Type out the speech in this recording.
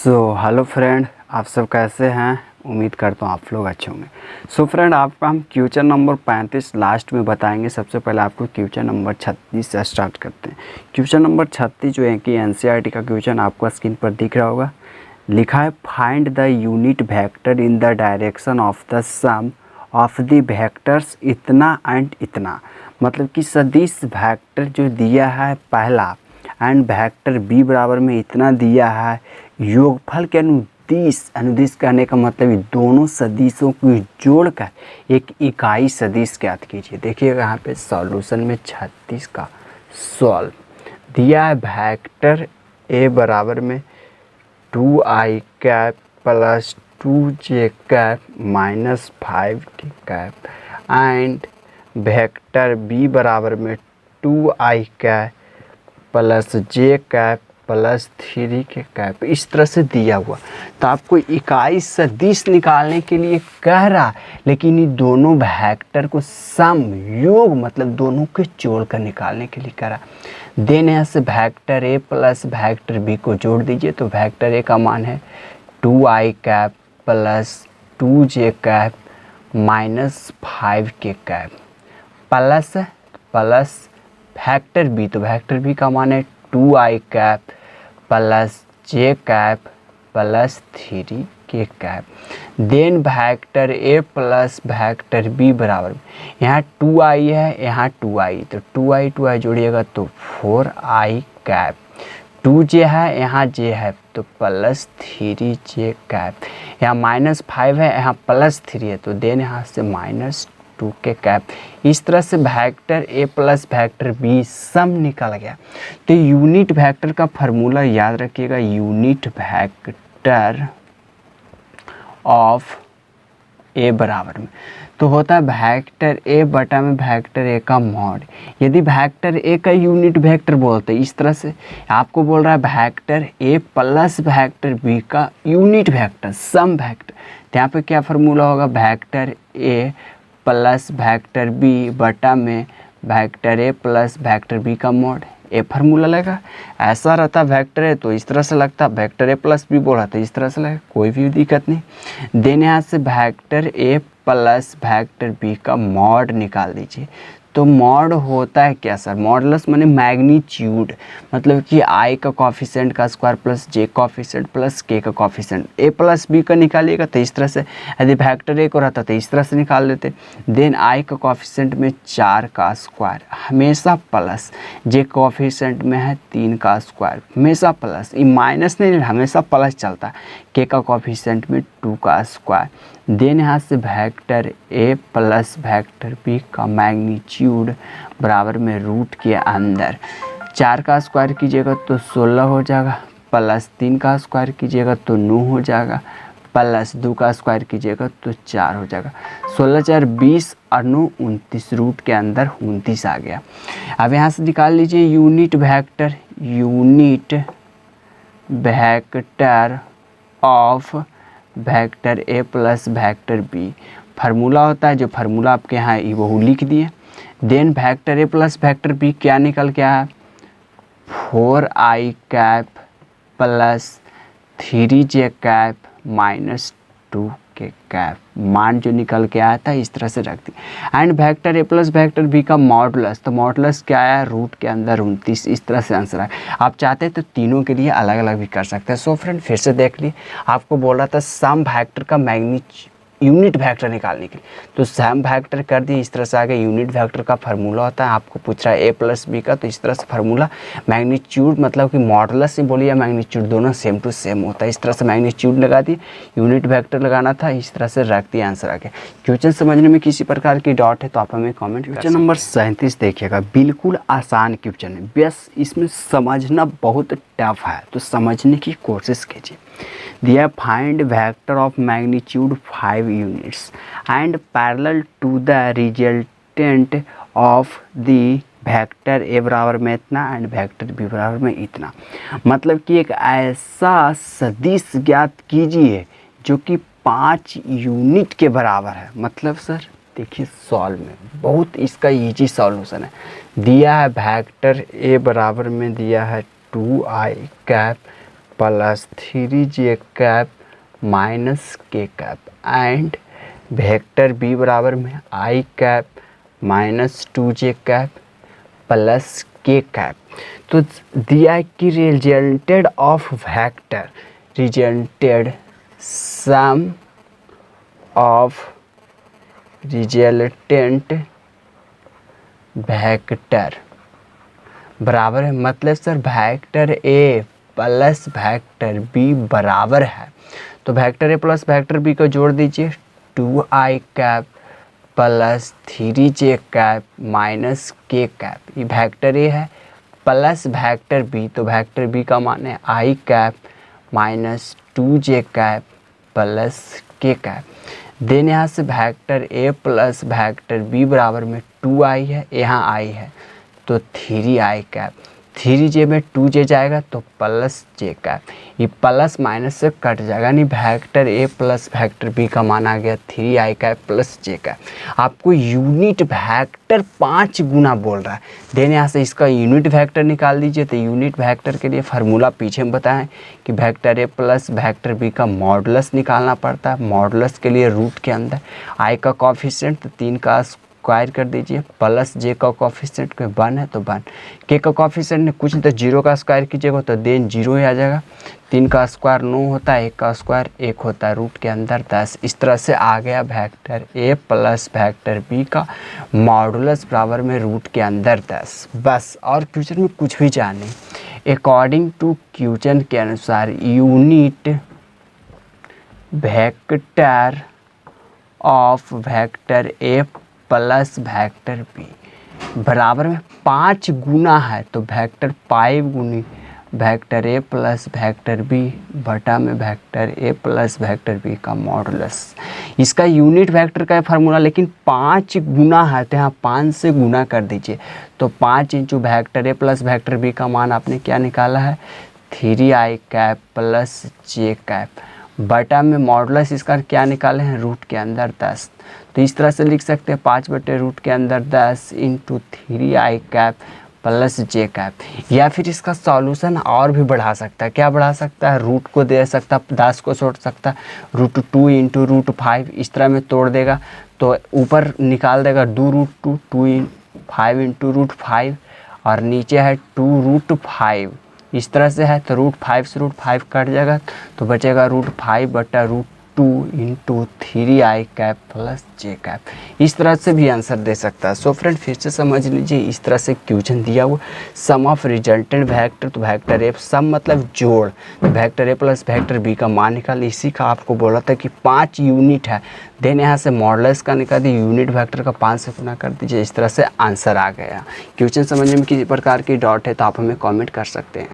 Hello friend, आप सब कैसे हैं। उम्मीद करता हूँ आप लोग अच्छे होंगे। फ्रेंड, आपको हम क्वेश्चन नंबर 35 लास्ट में बताएंगे। सबसे पहले आपको क्वेश्चन नंबर 36 से स्टार्ट करते हैं। क्वेश्चन नंबर 36 जो है कि एनसीईआरटी का क्वेश्चन आपको स्क्रीन पर दिख रहा होगा। लिखा है find the unit vector in the direction of the sum of the vectors इतना एंड इतना। मतलब कि सदिश वेक्टर जो दिया है पहला एंड वेक्टर बी बराबर में इतना दिया है, योगफल के अनुदिश कहने का मतलब ये दोनों सदिशों को जोड़कर एक इकाई सदिश ज्ञात कीजिए। देखिएगा यहाँ पे सॉल्यूशन में 36 का सॉल्व दिया है। वेक्टर ए बराबर में 2i cap plus 2j cap minus 5t cap and vector B बराबर में 2i cap plus j cap plus 3 k cap, इस तरह से दिया हुआ। तो आपको इकाई सदिश निकालने के लिए कह रहा है, लेकिन ये दोनों वेक्टर को सम योग मतलब दोनों के जोड़ कर निकालने के लिए कह रहा। देन यहाँ से वेक्टर ए प्लस वेक्टर बी को जोड़ दीजिए। तो वेक्टर ए का मान है 2i cap plus 2j cap minus 5 k cap plus plus vector b, तो वेक्टर बी का मान है 2i cap plus j cap plus 3 k cap. Then vector ए प्लस वेक्टर बी बराबर यहाँ 2i है, यहाँ 2i, तो 2i जोड़िएगा तो 4i कैप। 2j है, यहाँ j है तो प्लस 3j कैप। यहाँ माइनस 5 है, यहाँ प्लस 3 है, तो देन यहाँ से माइनस 2 के कैप। इस तरह से वेक्टर ए प्लस वेक्टर बी सम निकल गया। तो यूनिट वेक्टर का फार्मूला याद रखिएगा, यूनिट वेक्टर ऑफ ए बराबर में तो होता है वेक्टर ए बटा में वेक्टर ए का मॉड। यदि वेक्टर ए का यूनिट वेक्टर बोलते हैं इस तरह से, आपको बोल रहा है वेक्टर ए प्लस वेक्टर बी का यूनिट वेक्टर सम वेक्टर, तो यहाँ पे क्या फार्मूला होगा, वेक्टर ए प्लस वेक्टर बी बटा में वेक्टर ए प्लस वेक्टर बी का मॉड। ए फार्मूला लगेगा। ऐसा रहता वेक्टर ए तो इस तरह से लगता, वेक्टर ए प्लस बी बोला तो इस तरह से लगेगा, कोई भी दिक्कत नहीं। देन यहाँ से वेक्टर ए प्लस वेक्टर बी का मॉड निकाल दीजिए। तो मॉड होता है क्या सर, मॉडुलस माने मैग्नीट्यूड, मतलब कि आई का कॉफिशेंट का स्क्वायर प्लस जे कॉफिशेंट प्लस के का कॉफिशेंट। ए प्लस बी का निकालिएगा तो इस तरह से, यदि वेक्टर ए को रहता तो इस तरह से निकाल लेते। देन आई का कॉफिशेंट में 4 का स्क्वायर हमेशा प्लस, जे कॉफिशेंट में है 3 का स्क्वायर हमेशा प्लस, ये माइनस नहीं हमेशा प्लस चलता है। के का कॉफिशेंट में 2 का स्क्वायर। देन यहाँ से वेक्टर ए प्लस वेक्टर बी का मैग्नीट्यूड बराबर में रूट के अंदर 4 का स्क्वायर कीजिएगा तो 16 हो जाएगा, प्लस 3 का स्क्वायर कीजिएगा तो 9 हो जाएगा, प्लस 2 का स्क्वायर कीजिएगा तो 4 हो जाएगा। 16 4 20 और 9 29, रूट के अंदर 29 आ गया। अब यहाँ से निकाल लीजिए unit vector, unit vector of vector A plus vector b. Formula होता है, जो फार्मूला आपके यहाँ है वो लिख दिए। देन वेक्टर ए प्लस वेक्टर बी क्या निकल के आया, 4i cap plus 3j cap minus 2 के कैप। मान जो निकल के आया था इस तरह से रख दी। And vector A plus vector B का मॉडुलस, तो मॉडुलस क्या आया, रूट के अंदर 29, इस तरह से आंसर है। आप चाहते हैं तो तीनों के लिए अलग अलग भी कर सकते हैं। सो फ्रेंड फिर से देख ली, आपको बोल रहा था सम वेक्टर का यूनिट वेक्टर निकालने के लिए, तो सम वेक्टर कर दिए इस तरह से आगे। यूनिट वेक्टर का फार्मूला होता है, आपको पूछ रहा है ए प्लस बी का, तो इस तरह से फार्मूला। मैग्नीट्यूड मतलब कि मॉडुलस से बोलिए मैग्नीट्यूड दोनों सेम टू सेम होता है। इस तरह से मैग्नीट्यूड लगा दी, यूनिट वेक्टर लगाना था, इस तरह से रख दिया आंसर आगे। क्वेश्चन समझने में किसी प्रकार की डाउट है तो आप हमें कॉमेंट। क्वेश्चन नंबर 37 देखिएगा, बिल्कुल आसान क्वेश्चन है, बस इसमें समझना बहुत टफ है, तो समझने की कोशिश कीजिए। दिया find vector of magnitude 5 units and parallel to the resultant of the vector a बराबर में इतना एंड वेक्टर बी बराबर में इतना। मतलब कि एक ऐसा सदिश ज्ञात कीजिए जो कि 5 यूनिट के बराबर है। मतलब सर देखिए सॉल्व में बहुत इसका इजी सॉल्यूशन है। दिया है वेक्टर ए बराबर में दिया है 2i cap plus 3j cap minus k cap and vector B बराबर में i cap minus 2j cap plus k cap. तो दिया है कि resulted of vector, resulted sum of resultant vector बराबर है, मतलब सर वेक्टर ए प्लस वेक्टर बी बराबर है। तो वेक्टर ए प्लस वेक्टर बी को जोड़ दीजिए, 2i cap plus 3j cap minus k cap. ये वेक्टर ए है प्लस वेक्टर बी, तो वेक्टर बी का मान है i cap minus 2j cap plus k cap. Then यहाँ से वेक्टर ए प्लस वेक्टर बी बराबर में 2i है, यहाँ i है तो 3i कैप, 3j में 2j जाएगा तो प्लस j कैप। ये प्लस माइनस से कट जाएगा, यानी वेक्टर ए प्लस वेक्टर बी का मान आ गया 3i cap plus j cap. आपको यूनिट वेक्टर 5 गुना बोल रहा है। देन यहाँ से इसका यूनिट वेक्टर निकाल दीजिए। तो यूनिट वेक्टर के लिए फार्मूला पीछे में बताएं कि वेक्टर ए प्लस वेक्टर बी का मॉडुलस निकालना पड़ता है। मॉडुलस के लिए रूट के अंदर i का कोएफिशिएंट तो 3 का स्क्वायर कर दीजिए, प्लस j का कोएफिशिएंट कोई 1 है तो 1, k का कोएफिशिएंट ने कुछ तो 0 का स्क्वायर कीजिएगा तो देन 0 ही आ जाएगा। 3 का स्क्वायर 9 होता है, 1 का स्क्वायर 1 होता है, रूट के अंदर 10। इस तरह से आ गया vector a plus vector b का मॉडुलस बराबर में रूट के अंदर 10। बस, और क्वेश्चन में कुछ भी जाने। अकॉर्डिंग टू क्वेश्चन के अनुसार unit vector of vector a plus vector B बराबर में 5 गुना है, तो वेक्टर 5 गुनी वेक्टर ए प्लस वेक्टर बी बटा में वेक्टर ए प्लस वेक्टर बी का मॉडुलस। इसका यूनिट वेक्टर का फार्मूला लेकिन 5 गुना है, तो यहाँ 5 से गुना कर दीजिए। तो 5 इंटू वेक्टर ए प्लस वेक्टर बी का मान आपने क्या निकाला है 3i cap plus j cap बटा में मॉडुलस इसका क्या निकाले हैं रूट के अंदर 10। तो इस तरह से लिख सकते हैं 5 बटे रूट के अंदर 10 into 3i cap plus j cap. या फिर इसका सॉल्यूशन और भी बढ़ा सकता है। क्या बढ़ा सकता है, रूट को दे सकता है, 10 को छोड़ सकता है, √2 इंटू √5 इस तरह में तोड़ देगा तो ऊपर निकाल देगा 2√2 5 इंटू √5 और नीचे है 2√5 इस तरह से है। तो √5 से √5 कट जाएगा तो बचेगा √5 बटा √2 into 3i cap plus j cap. इस तरह से भी आंसर दे सकता है। सो फ्रेंड फिर से समझ लीजिए, इस तरह से क्वेश्चन दिया हुआ सम ऑफ रिजल्टेंट वेक्टर, तो वेक्टर ए सम मतलब जोड़, वेक्टर ए प्लस वेक्टर बी का मान निकाल। इसी का आपको बोला था कि 5 यूनिट है। देन यहाँ से मॉडुलस का निकाल दिए, यूनिट वेक्टर का 5 से गुना कर दीजिए। इस तरह से आंसर आ गया। क्वेश्चन समझने में किसी प्रकार की डाउट है तो आप हमें कॉमेंट कर सकते हैं।